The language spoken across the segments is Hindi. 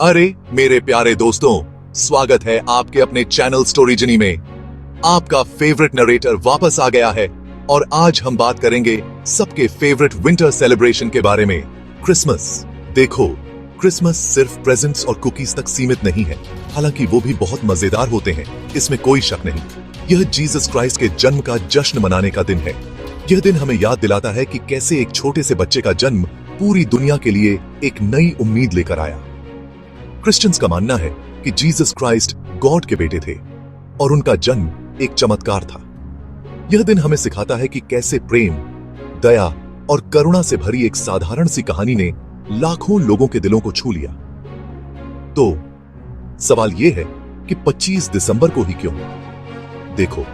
अरे मेरे प्यारे दोस्तों, स्वागत है आपके अपने चैनल स्टोरीजनी में। आपका फेवरेट नरेटर वापस आ गया है और आज हम बात करेंगे सबके फेवरेट विंटर सेलिब्रेशन के बारे में, क्रिसमस। देखो, क्रिसमस सिर्फ प्रेजेंट्स और कुकीज तक सीमित नहीं है, हालांकि वो भी बहुत मजेदार होते हैं, इसमें कोई शक नहीं। यह जीसस क्राइस्ट के जन्म का जश्न मनाने का दिन है। यह दिन हमें याद दिलाता है कि कैसे एक छोटे से बच्चे का जन्म पूरी दुनिया के लिए एक नई उम्मीद लेकर आया। क्रिश्चियंस का मानना है कि जीसस क्राइस्ट गॉड के बेटे थे और उनका जन्म एक चमत्कार था। यह दिन हमें सिखाता है कि कैसे प्रेम, दया और करुणा से भरी एक साधारण सी कहानी ने लाखों लोगों के दिलों को छू लिया। तो सवाल यह है कि 25 दिसंबर को ही क्यों? देखो,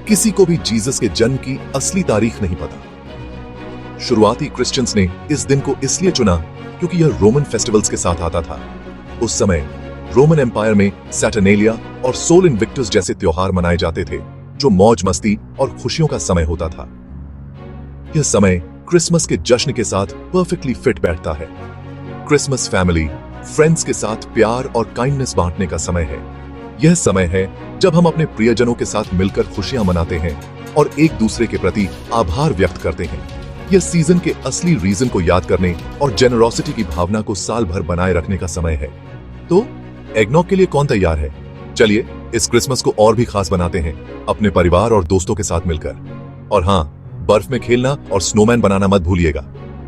किसी को भी जीसस के जन्म की असली तारीख नहीं पता। शुरुआती क्रिश्चियंस ने इस दिन को इसलिए चुना क्योंकि यह रोमन फेस्टिवल्स के साथ आता था। उस समय रोमन एम्पायर में सैटर्नेलिया और सोल इनविक्टस जैसे त्योहार मनाए जाते थे, जो मौज मस्ती और खुशियों का समय होता था। यह समय क्रिसमस के जश्न के साथ परफेक्टली फिट बैठता है। क्रिसमस फैमिली, फ्रेंड्स के साथ प्यार और काइंडनेस बांटने का समय है। यह समय है जब हम अपने प्रियजनों के साथ मिलकर खुशियां मनाते हैं और एक दूसरे के प्रति आभार व्यक्त करते हैं। यह सीजन के असली रीजन को याद करने और जेनरोसिटी की भावना को साल भर बनाए रखने का समय है। तो एगनॉग के लिए कौन तैयार है? चलिए इस क्रिसमस को और भी खास बनाते हैं, अपने परिवार और दोस्तों के साथ मिलकर। और हाँ, बर्फ में खेलना और स्नोमैन बनाना मत भूलिएगा।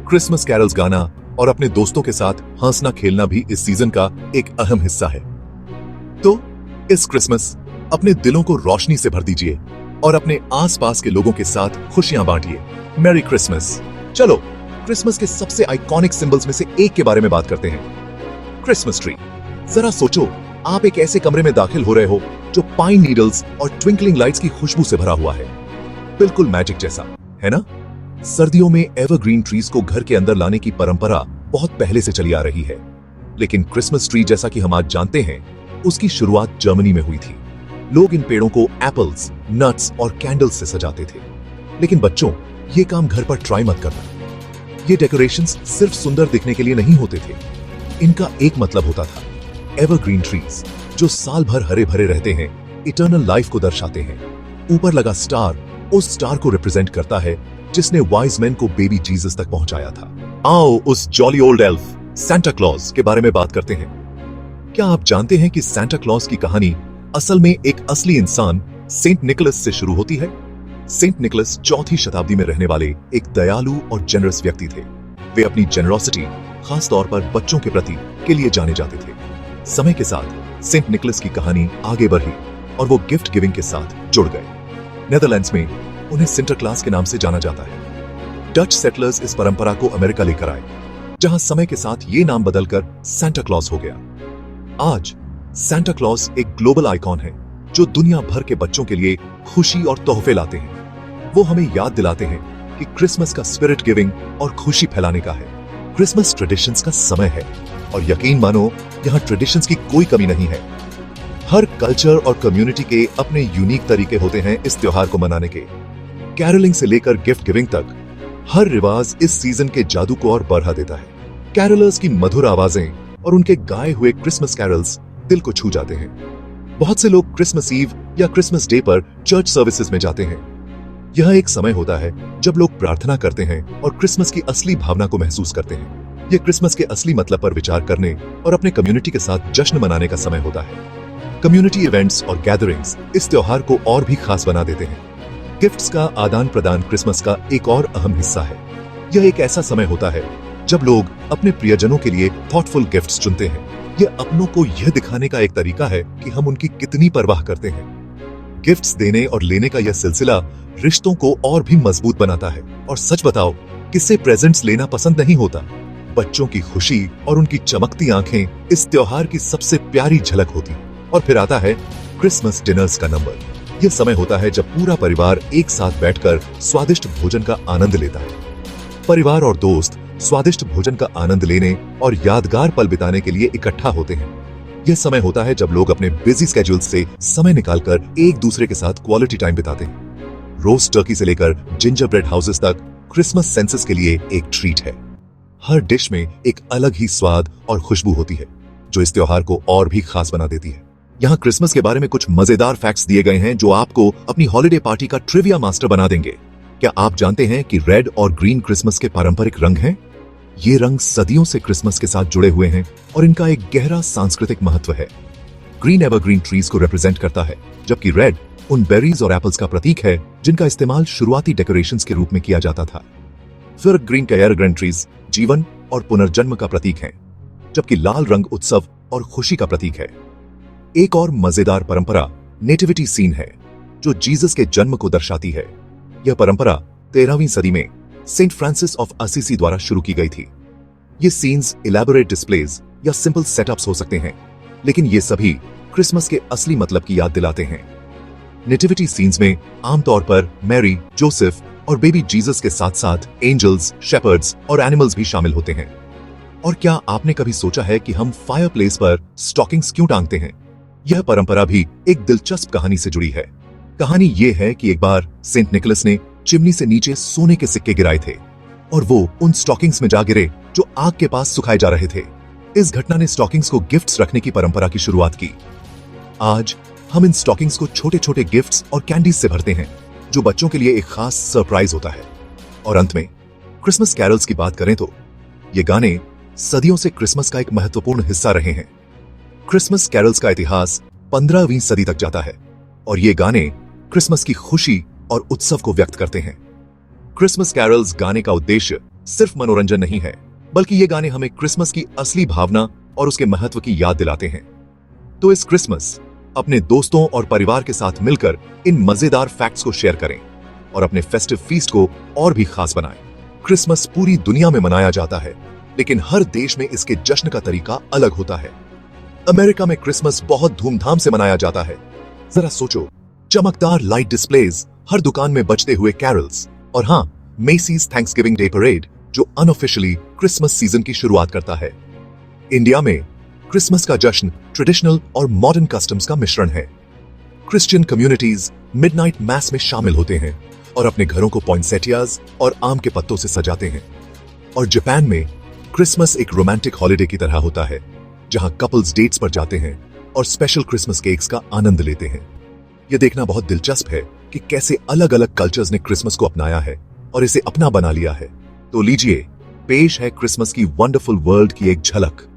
क्रिसमस कैरल्स गाना और अपने दोस्तों के साथ हंसना खेलना भी इस सीजन का एक अहम हिस्सा है। तो इस क्रिसमस अपने दिलों को रोशनी से भर दीजिए और अपने आसपास के लोगों के साथ खुशियां बांटिए। Merry Christmas. चलो क्रिसमस के सबसे आइकॉनिक सिंबल्स में से एक के बारे में बात करते हैं, क्रिसमस ट्री। जरा सोचो, आप एक ऐसे कमरे में दाखिल हो रहे हो जो पाइन नीडल्स और ट्विंकलिंग लाइट्स की खुशबू से भरा हुआ है। बिल्कुल मैजिक जैसा, है ना? सर्दियों में एवरग्रीन ट्रीज को घर के अंदर लाने की परंपरा बहुत पहले से चली आ रही है, लेकिन क्रिसमस ट्री जैसा कि हम आज जानते हैं, उसकी शुरुआत जर्मनी में हुई थी। लोग इन पेड़ों को एप्पल्स, नट्स और कैंडल्स से सजाते थे। लेकिन बच्चों, ये काम घर पर ट्राई मत करना। ये डेकोरेशंस सिर्फ सुंदर दिखने के लिए नहीं होते थे, इनका एक मतलब होता था। एवरग्रीन ट्रीज जो साल भर हरे भरे रहते हैं, इटर्नल लाइफ को दर्शाते हैं। ऊपर लगा स्टार उस स्टार को रिप्रेजेंट करता है जिसने वाइज मैन को बेबी जीसस तक पहुंचाया था। आओ उस jolly old elf Santa Claus के बारे में बात करते हैं। क्या आप जानते हैं कि सांता क्लॉज की कहानी असल में एक असली इंसान सेंट निकोलस से शुरू होती है? सेंट निकोलस 4वीं शताब्दी में रहने वाले एक दयालु और जेनरस व्यक्ति थे। वे अपनी जेनरोसिटी, खास तौर पर बच्चों के प्रति, के लिए जाने जाते थे। समय के साथ सेंट निकोलस की कहानी आगे बढ़ी और वो गिफ्ट गिविंग के साथ जुड़ गए। नेदरलैंड्स में उन्हें सिंटरक्लास के नाम से जाना जाता है। डच सेटलर्स इस परंपरा को अमेरिका लेकर आए, जहां समय के साथ ये नाम बदलकर सांता क्लॉज हो गया। आज सांता क्लॉज एक ग्लोबल आइकॉन है जो दुनिया भर के बच्चों के लिए खुशी और तोहफे लाते हैं। वो हमें याद दिलाते हैं कि क्रिसमस का स्पिरिट गिविंग और खुशी फैलाने का है। क्रिसमस ट्रेडिशंस का समय है और यकीन मानो, यहाँ ट्रेडिशंस की कोई कमी नहीं है। हर कल्चर और कम्युनिटी के अपने यूनिक तरीके होते हैं इस त्योहार को मनाने के। कैरलिंग से लेकर गिफ्ट गिविंग तक, हर रिवाज इस सीजन के जादू को और बढ़ा देता है। कैरलर्स की मधुर आवाजें और उनके गाए हुए क्रिसमस कैरल्स दिल को छू जाते हैं। बहुत से लोग क्रिसमस ईव या क्रिसमस डे पर चर्च सर्विसेज में जाते हैं। यह एक समय होता है जब लोग प्रार्थना करते हैं और क्रिसमस की असली भावना को महसूस करते हैं। यह क्रिसमस के असली मतलब पर विचार करने और अपने कम्युनिटी के साथ जश्न मनाने का समय होता है। कम्युनिटी इवेंट्स और गैदरिंग्स इस त्योहार को और भी खास बना देते हैं। गिफ्ट्स का आदान प्रदान क्रिसमस का एक और अहम हिस्सा है। यह एक ऐसा समय होता है जब लोग अपने प्रियजनों के लिए थॉटफुल गिफ्ट्स चुनते हैं। यह अपनों को यह दिखाने का एक तरीका है कि हम उनकी कितनी परवाह करते हैं। गिफ्ट्स देने और लेने का यह सिलसिला रिश्तों को और भी मजबूत बनाता है। और सच बताओ, किसे प्रेजेंट्स लेना पसंद नहीं होता? बच्चों की खुशी और उनकी चमकती आंखें इस त्योहार की सबसे प्यारी झलक होती। और फिर आता है क्रिसमस डिनर्स का नंबर। यह समय होता है जब पूरा परिवार एक साथ बैठकर स्वादिष्ट भोजन का आनंद लेता है। परिवार और दोस्त स्वादिष्ट भोजन का आनंद लेने और यादगार पल बिताने के लिए इकट्ठा होते हैं। यह समय होता है जब लोग अपने बिजी स्केड्यूल से समय निकालकर एक दूसरे के साथ क्वालिटी टाइम बिताते हैं। रोस्ट टर्की से लेकर जिंजर ब्रेड हाउसेस तक क्रिसमस सेंसेस के लिए एक ट्रीट है। हर डिश में एक अलग ही स्वाद और खुशबू होती है। जो इस त्योहार को और भी खास बना देती है। यहाँ क्रिसमस के बारे में कुछ मजेदार फैक्ट्स दिए गए हैं जो आपको अपनी हॉलिडे पार्टी का ट्रिविया मास्टर बना देंगे। क्या आप जानते हैं कि रेड और ग्रीन क्रिसमस के पारंपरिक रंग हैं? ये रंग सदियों से क्रिसमस के साथ जुड़े हुए हैं और इनका एक गहरा सांस्कृतिक महत्व है। ग्रीन एवरग्रीन ट्रीज को रिप्रेजेंट करता है, जबकि रेड उन बेरीज और एप्पल्स का प्रतीक है जिनका इस्तेमाल शुरुआती डेकोरेशंस के रूप में किया जाता था। फिर ग्रीन के एवरग्रीन ट्रीज जीवन और पुनर्जन्म का प्रतीक हैं, जबकि लाल रंग उत्सव और खुशी का प्रतीक है। एक और मजेदार परंपरा नेटिविटी सीन है, जो जीसस के जन्म को दर्शाती है। यह परंपरा 13वीं सदी में सेंट फ्रांसिस ऑफ असीसी द्वारा शुरू की गई थी। ये सीन्स इलैबोरेट डिस्प्लेज या सिंपल सेटअप्स हो सकते हैं, लेकिन ये सभी क्रिसमस के असली मतलब की याद दिलाते हैं। नेटिविटी सीन्स में आमतौर पर मैरी, जोसेफ और बेबी जीसस के साथ साथ एंजल्स, शेपर्ड्स और एनिमल्स भी शामिल होते हैं। और क्या आपने कभी सोचा है कि हम फायरप्लेस पर स्टॉकिंग्स क्यों टांगते हैं? यह परंपरा भी एक दिलचस्प कहानी से जुड़ी है। कहानी यह है कि एक बार सेंट निकोलस ने चिमनी से नीचे सोने के सिक्के गिराए थे और वो उन स्टॉकिंग्स में जा गिरे जो आग के पास सुखाए जा रहे थे। इस घटना ने स्टॉकिंग्स को गिफ्ट्स रखने की परंपरा की शुरुआत की। आज हम इन स्टॉकिंग्स को छोटे छोटे गिफ्ट्स और कैंडीज से भरते हैं, जो बच्चों के लिए एक खास सरप्राइज होता है। और अंत में क्रिसमस कैरल्स की बात करें तो ये गाने सदियों से क्रिसमस का एक महत्वपूर्ण हिस्सा रहे हैं। क्रिसमस कैरल्स का इतिहास 15वीं सदी तक जाता है और ये गाने क्रिसमस की खुशी और उत्सव को व्यक्त करते हैं। क्रिसमस कैरल्स गाने का उद्देश्य सिर्फ मनोरंजन नहीं है, बल्कि ये गाने हमें क्रिसमस की असली भावना और उसके महत्व की याद दिलाते हैं। तो इस क्रिसमस अपने दोस्तों और परिवार के साथ मिलकर इन मजेदार फैक्ट्स को शेयर करें और अपने फेस्टिव फीस्ट को और भी खास बनाएं। क्रिसमस पूरी दुनिया में मनाया जाता है, लेकिन हर देश में इसके जश्न का तरीका अलग होता है। अमेरिका में क्रिसमस बहुत धूमधाम से मनाया जाता है। जरा सोचो, चमकदार लाइट डिस्प्लेज, हर दुकान में बजते हुए कैरल्स और हाँ, मेसीज थैंक्सगिविंग डे परेड जो अनऑफिशियली क्रिसमस सीजन की शुरुआत करता है। इंडिया में क्रिसमस का जश्न ट्रेडिशनल और मॉडर्न कस्टम्स का मिश्रण है। क्रिश्चियन कम्युनिटीज मिडनाइट मैस में शामिल होते हैं और अपने घरों को पॉइंसेटियाज और आम के पत्तों से सजाते हैं। और जापान में क्रिसमस एक रोमांटिक हॉलिडे की तरह होता है, जहां कपल्स डेट्स पर जाते हैं और स्पेशल क्रिसमस केक्स का आनंद लेते हैं। यह देखना बहुत दिलचस्प है कि कैसे अलग अलग कल्चर्स ने क्रिसमस को अपनाया है और इसे अपना बना लिया है। तो लीजिए, पेश है क्रिसमस की वंडरफुल वर्ल्ड की एक झलक।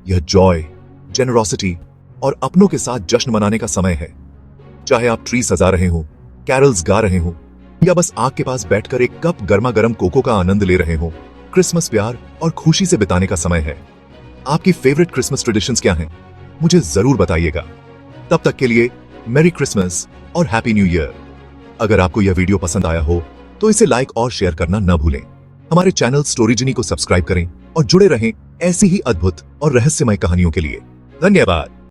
यह जॉय, जेनरोसिटी और अपनों के साथ जश्न मनाने का समय है। चाहे आप ट्री सजा रहे हो, कैरल्स गा रहे हो या बस आग के पास बैठकर एक कप गर्मा गर्म कोको का आनंद ले रहे हो, क्रिसमस प्यार और खुशी से बिताने का समय है। आपकी फेवरेट क्रिसमस ट्रेडिशंस क्या हैं? मुझे जरूर बताइएगा। तब तक के लिए मेरी क्रिसमस और हैप्पी न्यू ईयर। अगर आपको यह वीडियो पसंद आया हो तो इसे लाइक और शेयर करना न भूलें। हमारे चैनल स्टोरीजिनी को सब्सक्राइब करें और जुड़े रहें ऐसी ही अद्भुत और रहस्यमय कहानियों के लिए। धन्यवाद।